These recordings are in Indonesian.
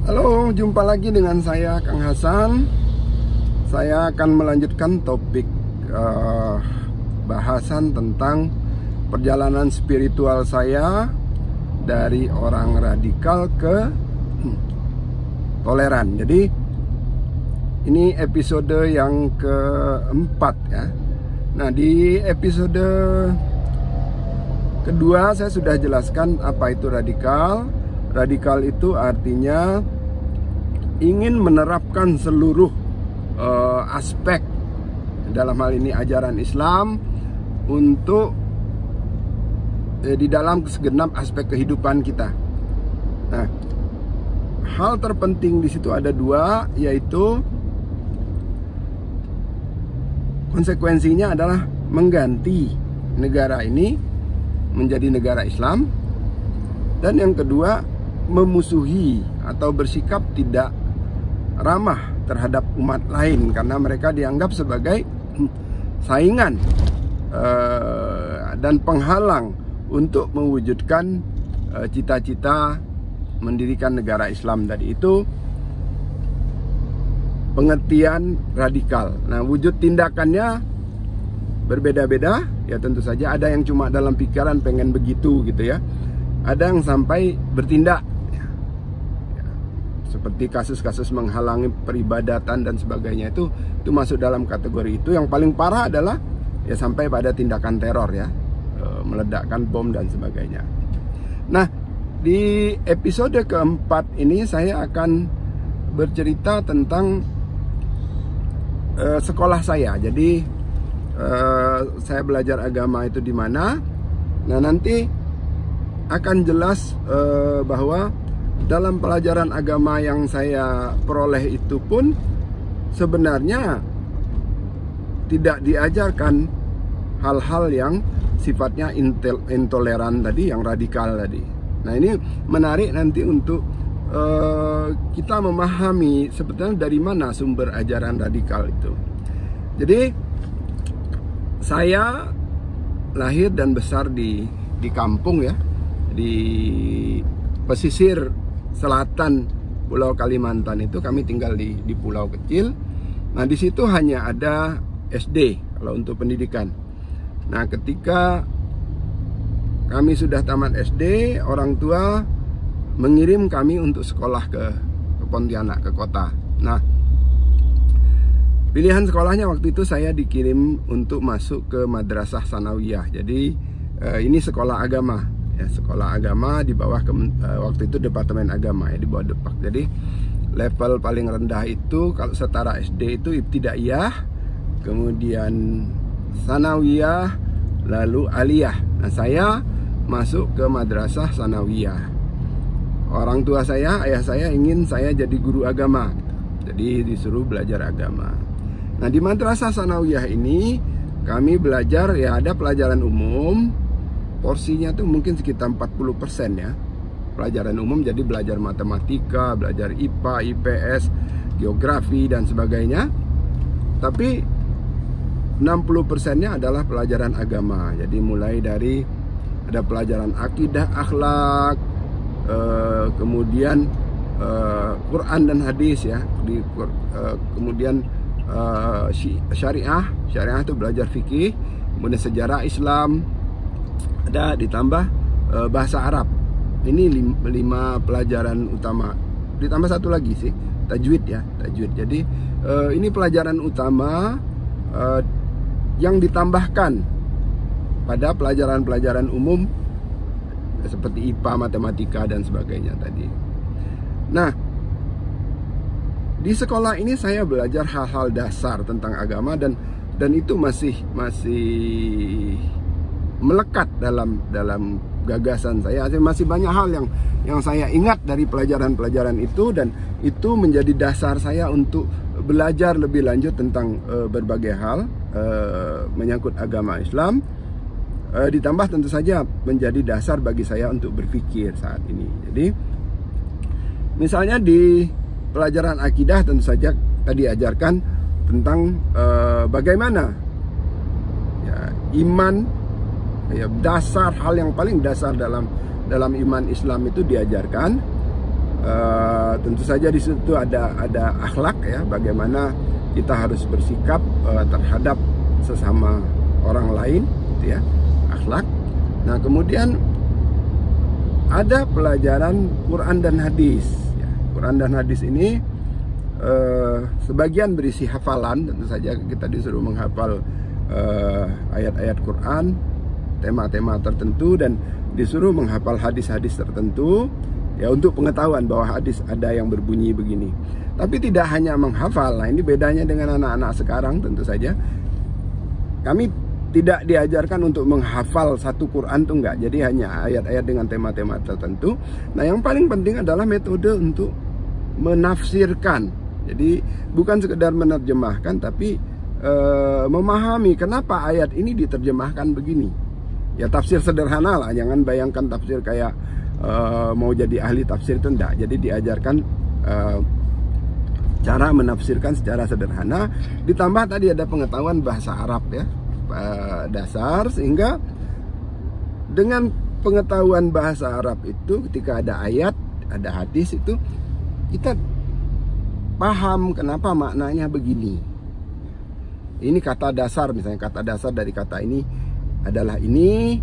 Halo, jumpa lagi dengan saya Kang Hasan. Saya akan melanjutkan topik bahasan tentang perjalanan spiritual saya dari orang radikal ke toleran. Jadi ini episode yang keempat ya. Nah, di episode kedua saya sudah jelaskan apa itu radikal. Radikal itu artinya ingin menerapkan seluruh aspek dalam hal ini ajaran Islam untuk di dalam segenap aspek kehidupan kita. Nah, hal terpenting di situ ada dua, yaitu konsekuensinya adalah mengganti negara ini menjadi negara Islam, dan yang kedua memusuhi atau bersikap tidak ramah terhadap umat lain karena mereka dianggap sebagai saingan dan penghalang untuk mewujudkan cita-cita mendirikan negara Islam tadi. Itu pengertian radikal. Nah, wujud tindakannya berbeda-beda ya, tentu saja ada yang cuma dalam pikiran pengen begitu gitu ya. Ada yang sampai bertindak ya, seperti kasus-kasus menghalangi peribadatan dan sebagainya, itu masuk dalam kategori itu. Yang paling parah adalah ya sampai pada tindakan teror ya, meledakkan bom dan sebagainya. Nah, di episode keempat ini saya akan bercerita tentang sekolah saya. Jadi saya belajar agama itu di mana. Nah, nanti akan jelas bahwa dalam pelajaran agama yang saya peroleh itu pun sebenarnya tidak diajarkan hal-hal yang sifatnya intoleran tadi, yang radikal tadi. Nah, ini menarik nanti untuk kita memahami sebetulnya dari mana sumber ajaran radikal itu. Jadi saya lahir dan besar di kampung ya, di pesisir selatan Pulau Kalimantan. Itu kami tinggal di pulau kecil. Nah, di situ hanya ada SD kalau untuk pendidikan. Nah, ketika kami sudah tamat SD, orang tua mengirim kami untuk sekolah ke Pontianak, ke kota. Nah, pilihan sekolahnya waktu itu saya dikirim untuk masuk ke Madrasah Sanawiyah. Jadi ini sekolah agama ya, sekolah agama di bawah waktu itu Departemen Agama ya, di bawah Depak. Jadi level paling rendah itu kalau setara SD itu Ibtidaiyah, kemudian Sanawiyah, lalu Aliyah. Nah, saya masuk ke Madrasah Sanawiyah. Orang tua saya, ayah saya ingin saya jadi guru agama, jadi disuruh belajar agama. Nah, di Madrasah Sanawiyah ini kami belajar ya, ada pelajaran umum, porsinya tuh mungkin sekitar 40% ya, pelajaran umum. Jadi belajar matematika, belajar IPA, IPS, geografi dan sebagainya. Tapi 60%-nya adalah pelajaran agama. Jadi mulai dari ada pelajaran akidah, akhlak, kemudian Quran dan hadis ya, kemudian syariah itu belajar fikih, kemudian sejarah Islam, ada ditambah bahasa Arab. Ini 5 pelajaran utama, ditambah satu lagi sih, tajwid ya, tajwid. Jadi ini pelajaran utama yang ditambahkan pada pelajaran-pelajaran umum seperti IPA, matematika dan sebagainya tadi. Nah, di sekolah ini saya belajar hal-hal dasar tentang agama, dan itu masih melekat dalam gagasan saya. Masih banyak hal yang saya ingat dari pelajaran-pelajaran itu, dan itu menjadi dasar saya untuk belajar lebih lanjut tentang berbagai hal menyangkut agama Islam. Ditambah tentu saja menjadi dasar bagi saya untuk berpikir saat ini. Jadi misalnya di pelajaran akidah tentu saja tadi ajarkan tentang bagaimana ya, iman ya, dasar, hal yang paling dasar dalam iman Islam itu diajarkan. tentu saja di situ ada akhlak ya, bagaimana kita harus bersikap terhadap sesama orang lain, gitu ya, akhlak. Nah kemudian ada pelajaran Quran dan hadis. Ya, Quran dan hadis ini sebagian berisi hafalan, tentu saja kita disuruh menghafal ayat-ayat Quran, tema-tema tertentu, dan disuruh menghafal hadis-hadis tertentu ya, untuk pengetahuan bahwa hadis ada yang berbunyi begini. Tapi tidak hanya menghafal. Nah ini bedanya dengan anak-anak sekarang. Tentu saja kami tidak diajarkan untuk menghafal satu Quran tuh enggak. Jadi hanya ayat-ayat dengan tema-tema tertentu. Nah yang paling penting adalah metode untuk menafsirkan. Jadi bukan sekedar menerjemahkan, tapi memahami kenapa ayat ini diterjemahkan begini. Ya tafsir sederhana lah, jangan bayangkan tafsir kayak mau jadi ahli tafsir, itu enggak. Jadi diajarkan cara menafsirkan secara sederhana, ditambah tadi ada pengetahuan bahasa Arab ya, dasar, sehingga dengan pengetahuan bahasa Arab itu ketika ada ayat, ada hadis, itu kita paham kenapa maknanya begini. Ini kata dasar, misalnya kata dasar dari kata ini adalah ini,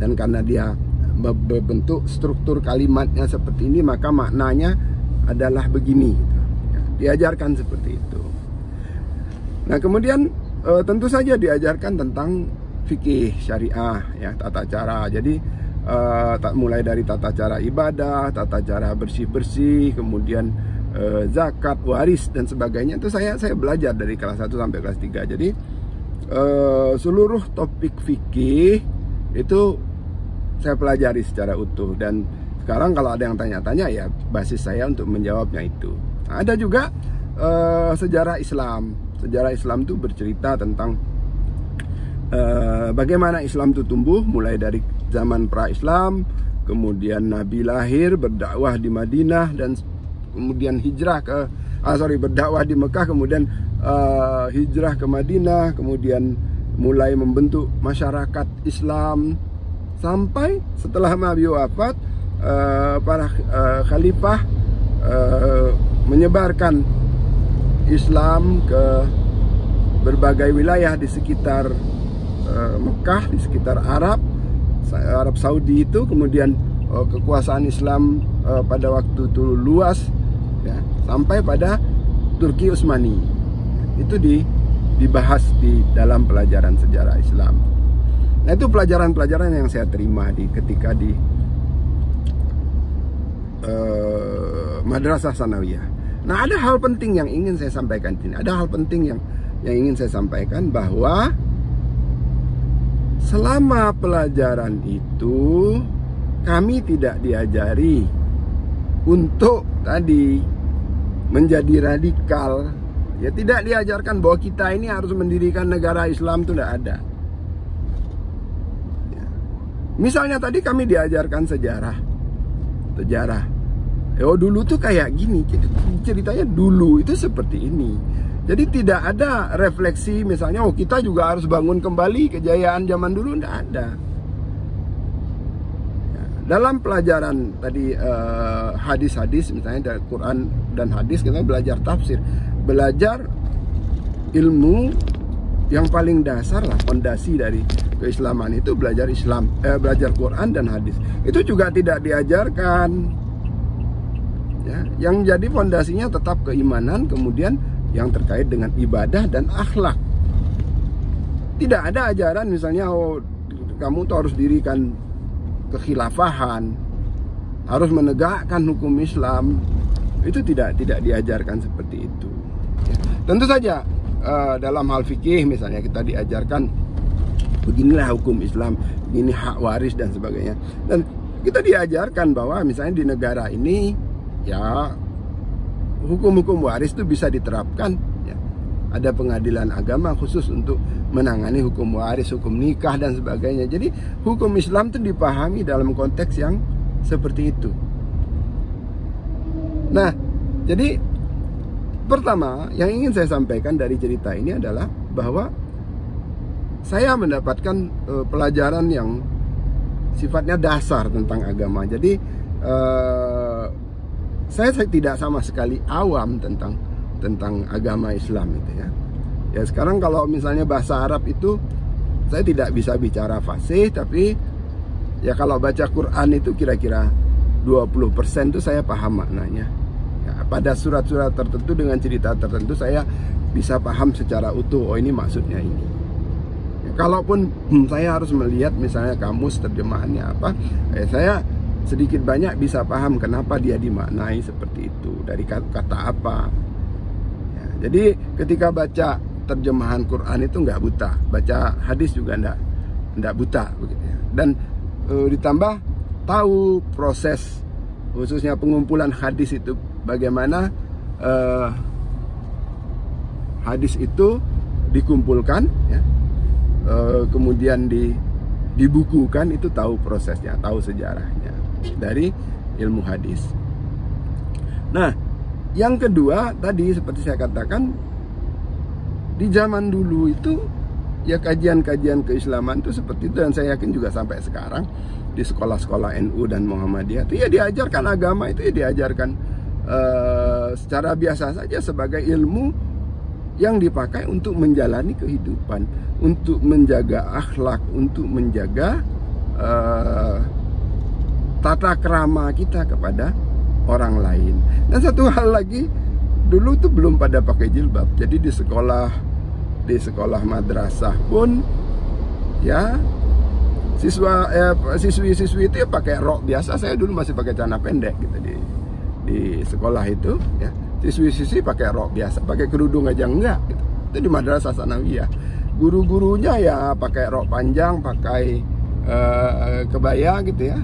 dan karena dia berbentuk struktur kalimatnya seperti ini, maka maknanya adalah begini. Diajarkan seperti itu. Nah kemudian tentu saja diajarkan tentang fikih syariah ya, tata cara. Jadi mulai dari tata cara ibadah, tata cara bersih-bersih, kemudian zakat, waris dan sebagainya. Itu saya belajar dari kelas 1 sampai kelas 3. Jadi seluruh topik fikih itu saya pelajari secara utuh, dan sekarang kalau ada yang tanya-tanya ya basis saya untuk menjawabnya itu. Nah, ada juga sejarah Islam. Sejarah Islam itu bercerita tentang bagaimana Islam itu tumbuh mulai dari zaman pra-Islam, kemudian Nabi lahir, berdakwah di Madinah, dan kemudian hijrah ke berdakwah di Mekah, kemudian hijrah ke Madinah, kemudian mulai membentuk masyarakat Islam, sampai setelah Nabi wafat para khalifah menyebarkan Islam ke berbagai wilayah di sekitar Mekah, di sekitar Arab Saudi itu. Kemudian kekuasaan Islam pada waktu itu luas ya, sampai pada Turki Utsmani. Itu dibahas di dalam pelajaran sejarah Islam. Nah itu pelajaran-pelajaran yang saya terima ketika di Madrasah Tsanawiyah. Nah ada hal penting yang ingin saya sampaikan di sini. Ada hal penting yang ingin saya sampaikan, bahwa selama pelajaran itu kami tidak diajari untuk tadi menjadi radikal. Ya tidak diajarkan bahwa kita ini harus mendirikan negara Islam, itu tidak ada. Ya. Misalnya tadi kami diajarkan sejarah. Oh dulu tuh kayak gini, ceritanya dulu itu seperti ini. Jadi tidak ada refleksi misalnya, oh kita juga harus bangun kembali kejayaan zaman dulu, tidak ada. Ya. Dalam pelajaran tadi hadis-hadis, misalnya dari Quran dan hadis, kita belajar tafsir, belajar ilmu yang paling dasar lah, fondasi dari keislaman itu belajar Islam, belajar Quran dan hadis. Itu juga tidak diajarkan. Ya, yang jadi fondasinya tetap keimanan, kemudian yang terkait dengan ibadah dan akhlak. Tidak ada ajaran misalnya, oh kamu tuh harus dirikan kekhilafahan, harus menegakkan hukum Islam. Itu tidak diajarkan seperti itu. Ya. Tentu saja dalam hal fikih misalnya kita diajarkan beginilah hukum Islam, ini hak waris dan sebagainya. Dan kita diajarkan bahwa misalnya di negara ini ya hukum-hukum waris itu bisa diterapkan ya. Ada pengadilan agama khusus untuk menangani hukum waris, hukum nikah dan sebagainya. Jadi hukum Islam itu dipahami dalam konteks yang seperti itu. Nah, jadi pertama yang ingin saya sampaikan dari cerita ini adalah bahwa saya mendapatkan pelajaran yang sifatnya dasar tentang agama. Jadi saya tidak sama sekali awam tentang agama Islam itu ya. Ya sekarang kalau misalnya bahasa Arab itu saya tidak bisa bicara fasih, tapi ya kalau baca Quran itu kira-kira 20% itu saya paham maknanya. Ya, pada surat-surat tertentu dengan cerita tertentu saya bisa paham secara utuh, oh ini maksudnya ini. Ya, kalaupun saya harus melihat misalnya kamus terjemahannya apa, saya sedikit banyak bisa paham kenapa dia dimaknai seperti itu, dari kata apa ya, jadi ketika baca terjemahan Quran itu nggak buta, baca hadis juga nggak buta begitu ya. Dan ditambah tahu proses khususnya pengumpulan hadis itu, bagaimana hadis itu dikumpulkan ya, kemudian dibukukan, itu tahu prosesnya, tahu sejarahnya dari ilmu hadis. Nah, yang kedua tadi seperti saya katakan, di zaman dulu itu ya kajian-kajian keislaman itu seperti itu, dan saya yakin juga sampai sekarang di sekolah-sekolah NU dan Muhammadiyah itu ya diajarkan agama itu ya diajarkan secara biasa saja sebagai ilmu yang dipakai untuk menjalani kehidupan, untuk menjaga akhlak, untuk menjaga tata krama kita kepada orang lain. Dan satu hal lagi, dulu tuh belum pada pakai jilbab. Jadi di sekolah madrasah pun ya siswi-siswi itu ya pakai rok biasa. Saya dulu masih pakai celana pendek gitu di sekolah itu ya. Siswi-siswi pakai rok biasa, pakai kerudung aja enggak gitu. Itu di madrasah sanawiyah. Guru-gurunya ya pakai rok panjang, pakai kebaya gitu ya.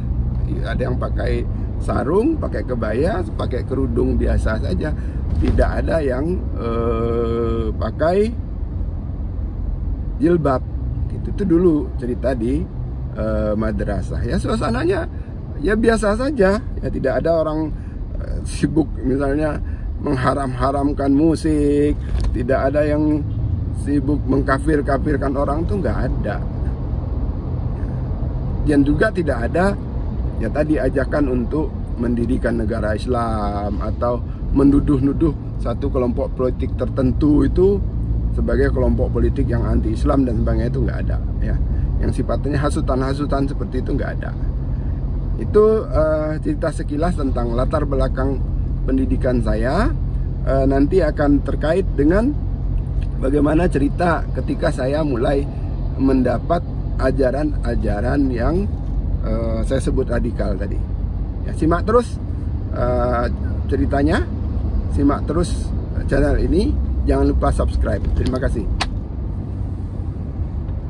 Ada yang pakai sarung, pakai kebaya, pakai kerudung biasa saja. Tidak ada yang pakai jilbab gitu. Itu dulu cerita di madrasah ya. Suasananya ya biasa saja ya, tidak ada orang sibuk misalnya mengharam-haramkan musik, tidak ada yang sibuk mengkafir-kafirkan orang, tuh nggak ada. Dan juga tidak ada ya tadi ajakan untuk mendirikan negara Islam atau menduduh-nuduh satu kelompok politik tertentu itu sebagai kelompok politik yang anti-Islam dan sebagainya, itu nggak ada ya. Yang sifatnya hasutan-hasutan seperti itu nggak ada. Itu cerita sekilas tentang latar belakang pendidikan saya. Nanti akan terkait dengan bagaimana cerita ketika saya mulai mendapat ajaran-ajaran yang saya sebut radikal tadi ya. Simak terus ceritanya, simak terus channel ini, jangan lupa subscribe. Terima kasih.